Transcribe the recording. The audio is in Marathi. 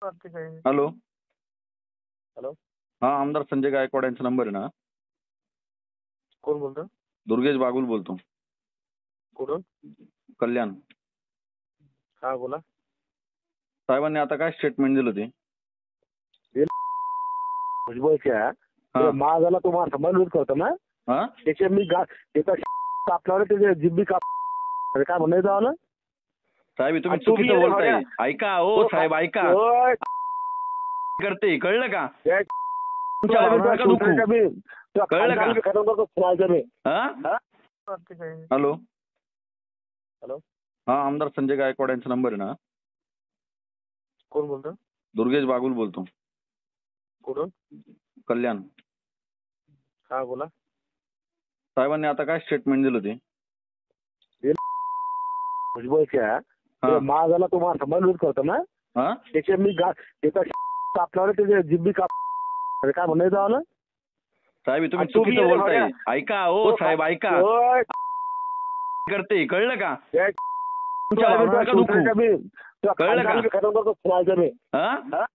ठीक आहे. हॅलो. हॅलो. हा, आमदार संजय गायकवाड यांचा नंबर आहे ना? कोण बोलतो? दुर्गेश बागुल बोलतो. कुठून? कल्याण. हा बोला. साहेबांनी आता काय स्टेटमेंट दिलं ते? भुजबळच्या हा. महागाला तुम्हाला संबंधित करतो ना, हा? त्याचे मी त्याचा कापल्यावर त्याचे जिब्बी काप काय म्हणायचं आलं साहेब तुम्ही आणि तुम्ही चुकीचं रे बोलताय. भाड्या. ऐका हो साहेब, ऐका. ओय, करते कळलं का? त्या तुमच्या भावना नका दुखू. कळलं का? खतम करतो सुनायचं मी. हा? ठीक आहे. हॅलो. हॅलो. हा, आमदार संजय गायकवाड यांचा नंबर आहे ना? कोण बोलतो? दुर्गेश बागुल बोलतो. कुठून? कल्याण. हा बोला. साहेबांनी आता काय स्टेटमेंट दिलं ते? भुजबळच्या हा. महागाला तुम्हाला संबंधित करतो ना, हा? त्याचे मी त्याचा कापल्यावर त्याचे जिब्बी काप काय म्हणायचं आलं साहेब तुम्ही आणि तुम्ही चुकीचं रे बोलताय. भाड्या. ऐका हो साहेब, ऐका. ओय, करते कळलं का? त्या तुमच्या भावना नका दुखू. कळलं का? खतम करतो सुनायचं मी. हा?